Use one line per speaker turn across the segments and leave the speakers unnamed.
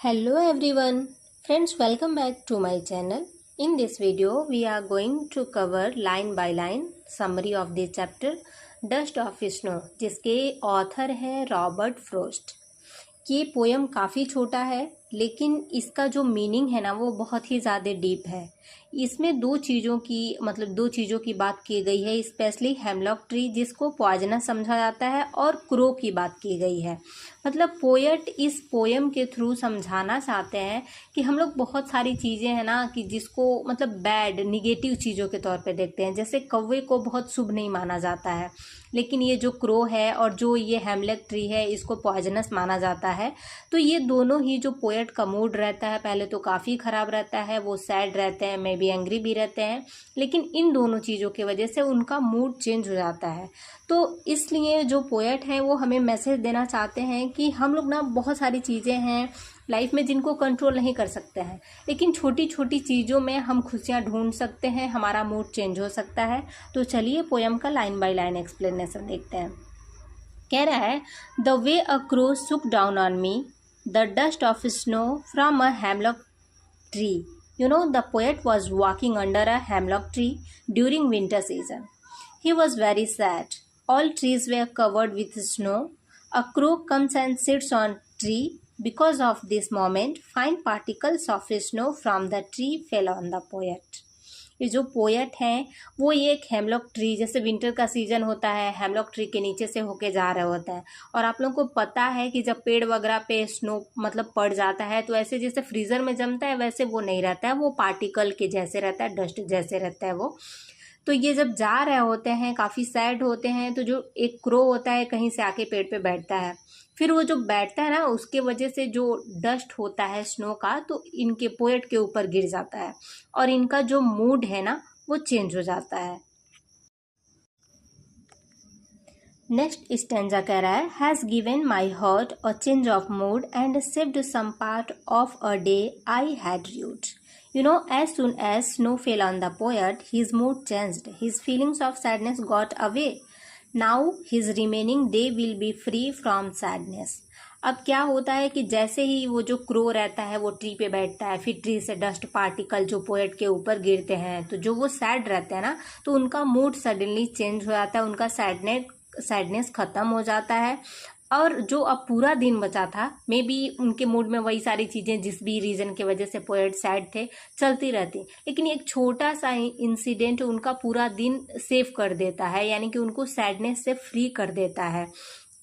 Hello everyone, friends, welcome back to my channel. In this video, we are going to cover line by line summary of the chapter Dust of Snow, जिसके author हैं Robert frost. ये poem काफ़ी छोटा है लेकिन इसका जो meaning है ना वो बहुत ही ज़्यादा डीप है। इसमें दो चीज़ों की बात की गई है, स्पेशली हेमलॉक ट्री जिसको पॉइजनस समझा जाता है और क्रो की बात की गई है। मतलब पोएट इस पोयम के थ्रू समझाना चाहते हैं कि हम लोग बहुत सारी चीज़ें हैं ना कि जिसको मतलब बैड निगेटिव चीज़ों के तौर पे देखते हैं। जैसे कौवे को बहुत शुभ नहीं माना जाता है, लेकिन ये जो क्रो है और जो ये हेमलॉक ट्री है इसको पॉइजनस माना जाता है। तो ये दोनों ही जो पोएट का मूड रहता है पहले तो काफ़ी ख़राब रहता है, वो सैड रहते हैं, मे बी एंग्री भी रहते हैं, लेकिन इन दोनों चीज़ों की वजह से उनका मूड चेंज हो जाता है। तो इसलिए जो पोएट हैं वो हमें मैसेज देना चाहते हैं कि हम लोग ना बहुत सारी चीज़ें हैं लाइफ में जिनको कंट्रोल नहीं कर सकते हैं, लेकिन छोटी छोटी चीज़ों में हम खुशियाँ ढूंढ सकते हैं, हमारा मूड चेंज हो सकता है। तो चलिए पोयम का लाइन बाय लाइन एक्सप्लेनेशन देखते हैं। कह रहा है, द वे अ क्रो सुक down on me the dust of snow from a hemlock tree. You know, the poet was walking under a hemlock tree during winter season. He was very sad. All trees were covered with snow. A crow comes and sits on tree. Because of this moment, fine particles of snow from the tree fell on the poet. ये जो poet हैं वो ये एक hemlock tree, जैसे winter का season होता है हेमलॉक ट्री के नीचे से होके जा रहे होता है। और आप लोगों को पता है कि जब पेड़ वगैरह पे स्नो मतलब पड़ जाता है तो ऐसे जैसे फ्रीज़र में जमता है वैसे वो नहीं रहता है, वो पार्टिकल के जैसे रहता है, डस्ट जैसे रहता है वो। तो ये जब जा रहे होते हैं काफ़ी सैड होते हैं, तो जो एक क्रो होता है कहीं से आके पेड़ पे बैठता है। फिर वो जो बैठता है ना उसके वजह से जो डस्ट होता है स्नो का तो इनके पोएट के ऊपर गिर जाता है और इनका जो मूड है ना वो चेंज हो जाता है। नेक्स्ट स्टेंजा कह रहा है, has given my heart a change of mood and saved some part of a day I had rued. You know, as soon as snow fell on the poet, his mood changed. His feelings of sadness got away. Now his remaining day will be free from sadness. अब क्या होता है कि जैसे ही वो जो crow रहता है वो ट्री पे बैठता है, फिर ट्री से डस्ट पार्टिकल जो पोएट के ऊपर गिरते हैं तो जो वो सैड रहते हैं ना तो उनका मूड सडनली चेंज हो जाता है, उनका सैडनेस ख़त्म हो जाता है। और जो अब पूरा दिन बचा था मे बी उनके मूड में वही सारी चीज़ें जिस भी रीज़न की वजह से पोएट सैड थे चलती रहती, लेकिन एक छोटा सा इंसिडेंट उनका पूरा दिन सेव कर देता है, यानी कि उनको सैडनेस से फ्री कर देता है।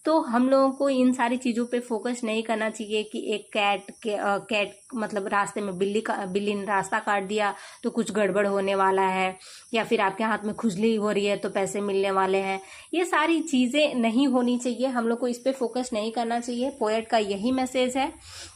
तो हम लोगों को इन सारी चीज़ों पे फोकस नहीं करना चाहिए कि एक कैट मतलब रास्ते में बिल्ली ने रास्ता काट दिया तो कुछ गड़बड़ होने वाला है, या फिर आपके हाथ में खुजली हो रही है तो पैसे मिलने वाले हैं। ये सारी चीज़ें नहीं होनी चाहिए, हम लोग को इस पे फोकस नहीं करना चाहिए। पोएट का यही मैसेज है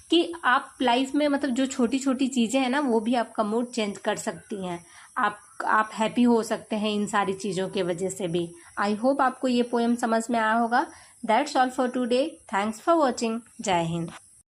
कि आप लाइफ में मतलब जो छोटी छोटी चीज़ें हैं ना वो भी आपका मूड चेंज कर सकती हैं। आप हैप्पी हो सकते हैं इन सारी चीज़ों के वजह से भी। आई होप आपको ये पोएम समझ में आया होगा। That's all for today. Thanks for watching. जय हिंद।